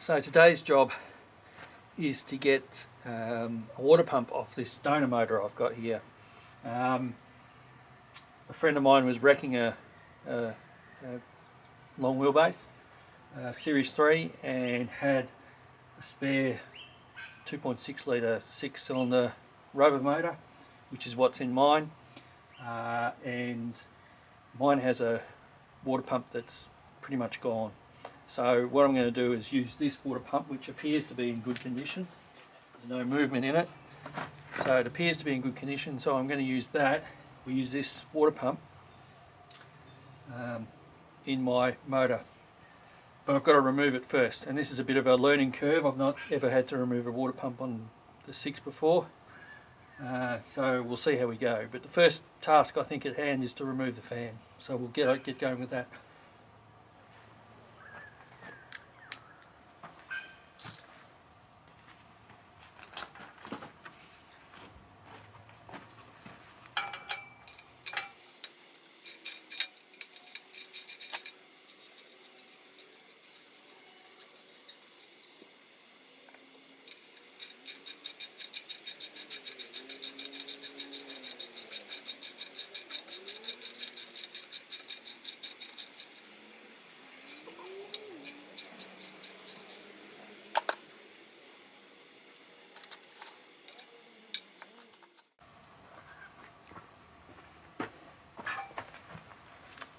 So today's job is to get a water pump off this donor motor I've got here. A friend of mine was wrecking a long wheelbase, Series 3, and had a spare 2.6 litre 6-cylinder Rover motor, which is what's in mine, and mine has a water pump that's pretty much gone. So what I'm going to do is use this water pump, which appears to be in good condition. There's no movement in it, so it appears to be in good condition, so I'm going to use that. We use this water pump in my motor, but I've got to remove it first, and this is a bit of a learning curve. I've not ever had to remove a water pump on the 6 before, so we'll see how we go. But the first task I think at hand is to remove the fan, so we'll get going with that.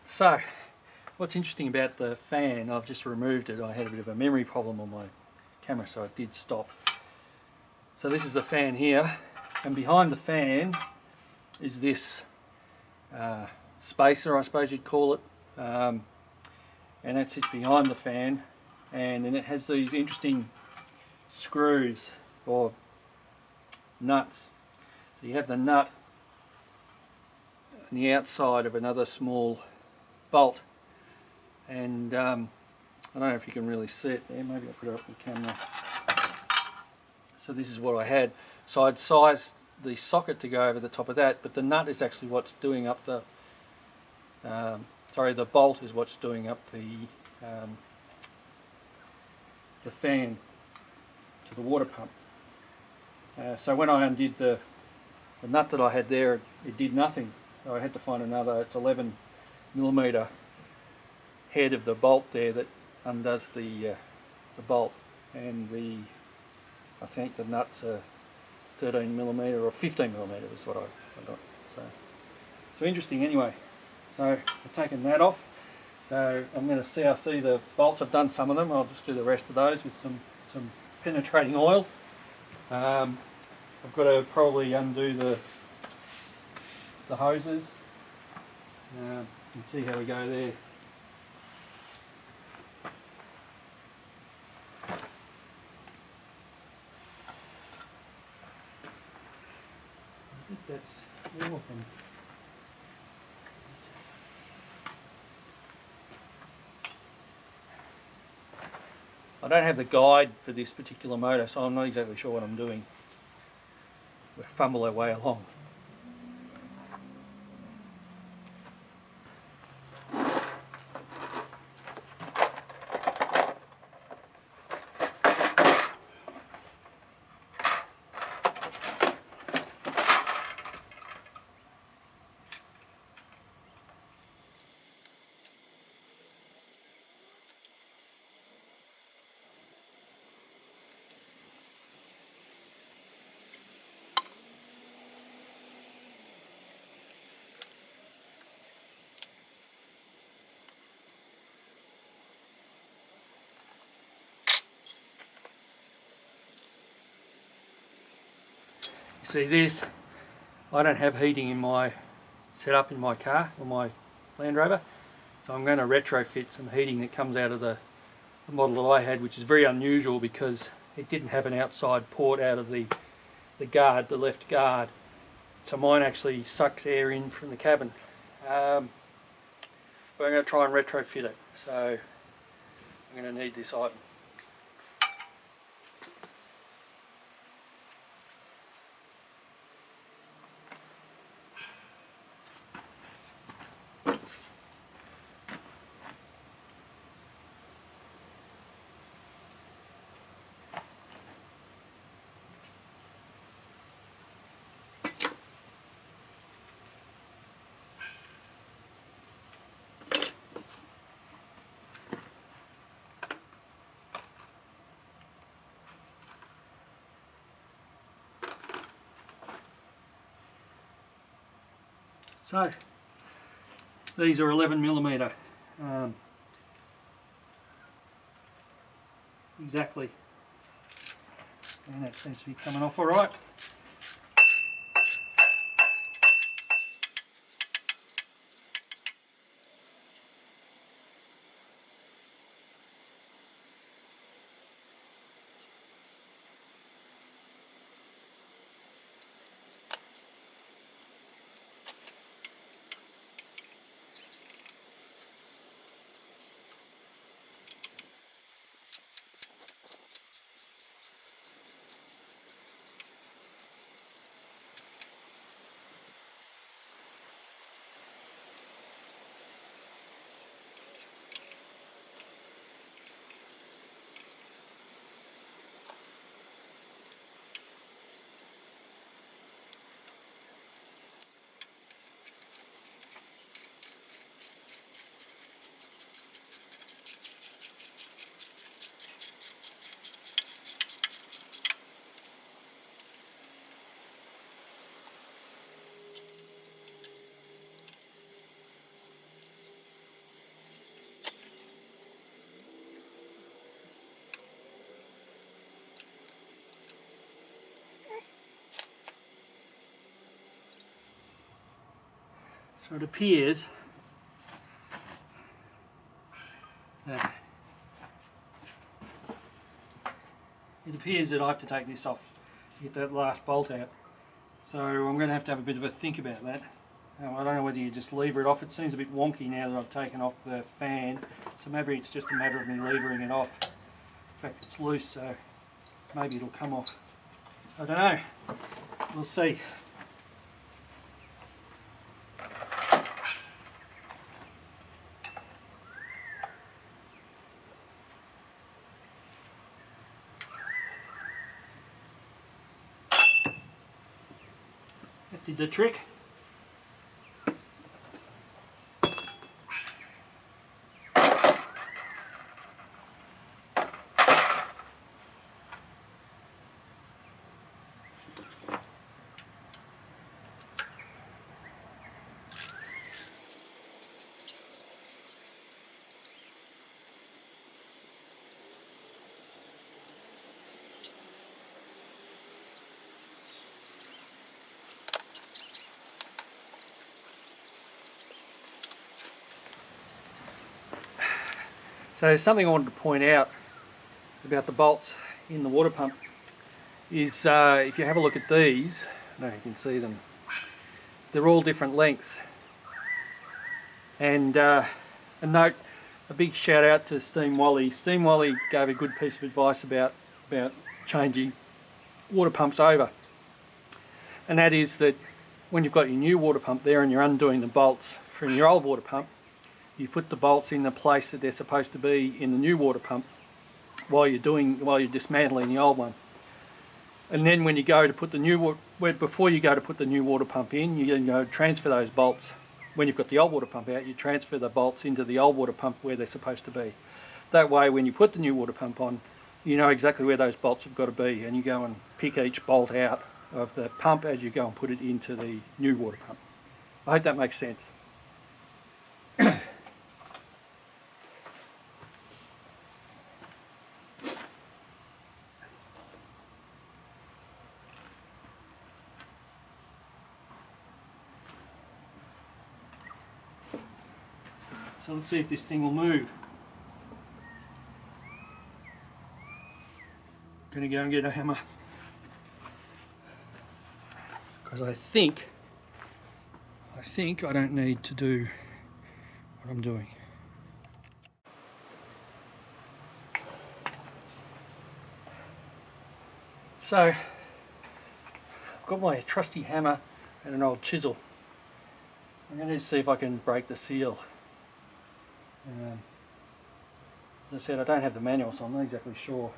So, what's interesting about the fan, I've just removed it. I had a bit of a memory problem on my camera, so it did stop. So this is the fan here, and behind the fan is this spacer, I suppose you'd call it, and that sits behind the fan, and then it has these interesting screws or nuts. So you have the nut on the outside of another small bolt, and I don't know if you can really see it there. Maybe I'll put it up on camera. So this is what I had. So I'd sized the socket to go over the top of that, but the nut is actually what's doing up the the bolt is what's doing up the fan to the water pump. So when I undid the nut that I had there, it did nothing. So I had to find another. It's 11mm head of the bolt there that undoes the bolt, and I think the nuts are 13mm or 15mm is what I got. So interesting anyway. So I've taken that off. So I'm going to see the bolts. I've done some of them. I'll just do the rest of those with some penetrating oil. I've got to probably undo the hoses. You can see how we go there. I think that's all of them. I don't have the guide for this particular motor, so I'm not exactly sure what I'm doing. We'll fumble our way along. You see this, I don't have heating in my setup in my car, or my Land Rover, so I'm going to retrofit some heating that comes out of the model that I had, which is very unusual because it didn't have an outside port out of the guard, the left guard. So mine actually sucks air in from the cabin. But I'm going to try and retrofit it, so I'm going to need this item. So these are 11mm, exactly, and that seems to be coming off all right. So it appears that I have to take this off to get that last bolt out. So I'm going to have a bit of a think about that. I don't know whether you just lever it off. It seems a bit wonky now that I've taken off the fan, so maybe it's just a matter of me levering it off. In fact, it's loose, so maybe it'll come off. I don't know. We'll see. That did the trick. So something I wanted to point out about the bolts in the water pump is if you have a look at these, I don't know if you can see them, they're all different lengths. And a note, a big shout out to Steam Wally. Steam Wally gave a good piece of advice about changing water pumps over. And that is that when you've got your new water pump there and you're undoing the bolts from your old water pump, you put the bolts in the place that they're supposed to be in the new water pump while you're dismantling the old one. And then when you go to put the new before you go to put the new water pump in, you transfer those bolts. When you've got the old water pump out, you transfer the bolts into the old water pump where they're supposed to be. That way, when you put the new water pump on, you know exactly where those bolts have got to be, and you go and pick each bolt out of the pump as you go and put it into the new water pump. I hope that makes sense. So let's see if this thing will move. I'm going to go and get a hammer, because I think I don't need to do what I'm doing. So I've got my trusty hammer and an old chisel. I'm going to see if I can break the seal. As I said, I don't have the manual, so I'm not exactly sure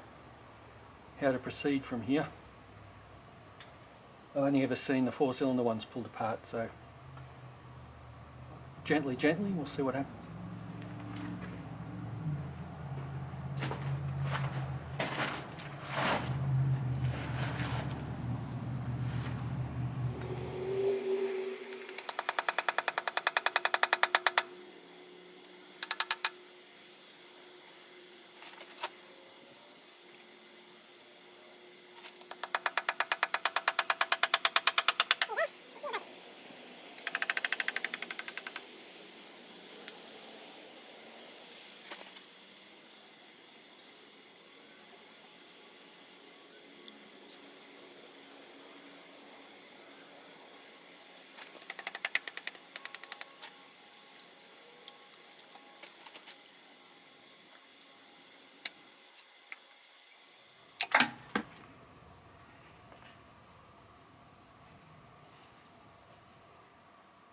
how to proceed from here. I've only ever seen the 4-cylinder ones pulled apart, so gently, we'll see what happens.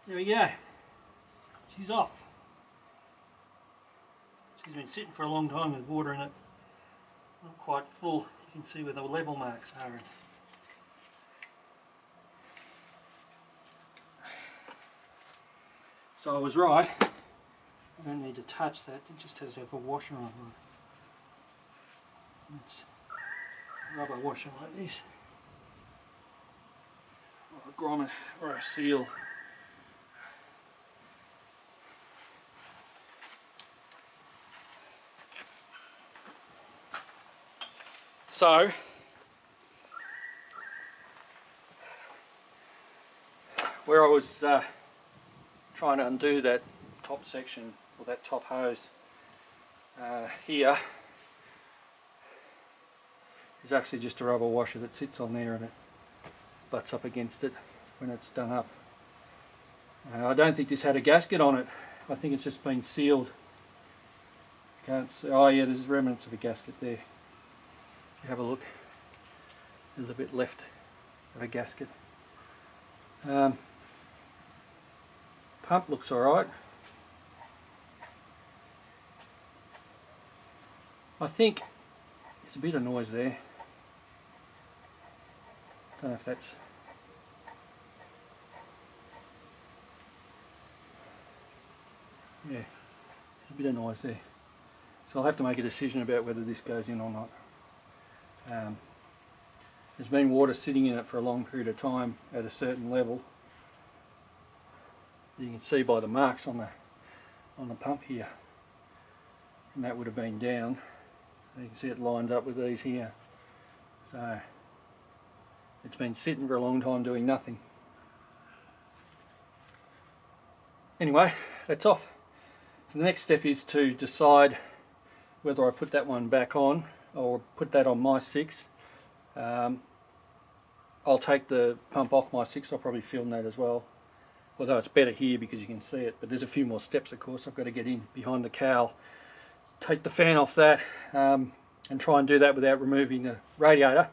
there we go. She's off. She's been sitting for a long time with water in it. Not quite full. You can see where the level marks are. So I was right. I don't need to touch that. It just has to have a washer on it. It's a rubber washer like this, or a grommet, or a seal. So where I was trying to undo that top section, or that top hose here, is actually just a rubber washer that sits on there and it butts up against it when it's done up. I don't think this had a gasket on it. I think it's just been sealed. Can't see. Oh yeah, there's remnants of a gasket there. If you have a look, there's a bit left of a gasket. Pump looks alright. I think there's a bit of noise there. Don't know if that's... yeah, there's a bit of noise there. So I'll have to make a decision about whether this goes in or not. There's been water sitting in it for a long period of time at a certain level. You can see by the marks on the pump here, and that would have been down. You can see it lines up with these here. So it's been sitting for a long time doing nothing. Anyway, that's off. So the next step is to decide whether I put that one back on or put that on my 6. I'll take the pump off my 6. I'll probably film that as well, although it's better here because you can see it, but there's a few more steps of course. I've got to get in behind the cowl, take the fan off that, and try and do that without removing the radiator,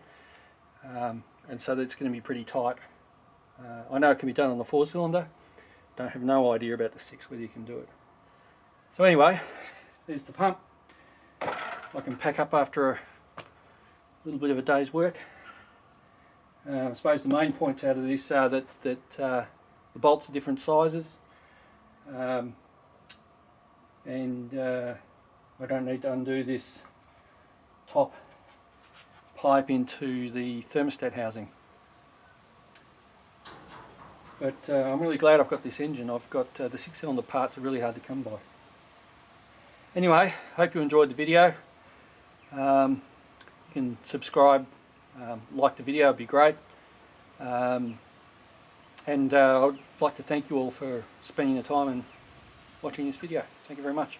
and so that's going to be pretty tight. I know it can be done on the 4-cylinder, don't have no idea about the 6 whether you can do it. So anyway, there's the pump. I can pack up after a little bit of a day's work. I suppose the main points out of this are that the bolts are different sizes, and I don't need to undo this top pipe into the thermostat housing. But I'm really glad I've got this engine. I've got the 6-cylinder parts are really hard to come by. Anyway, hope you enjoyed the video. You can subscribe, like the video, it'd be great. And I'd like to thank you all for spending the time and watching this video. Thank you very much.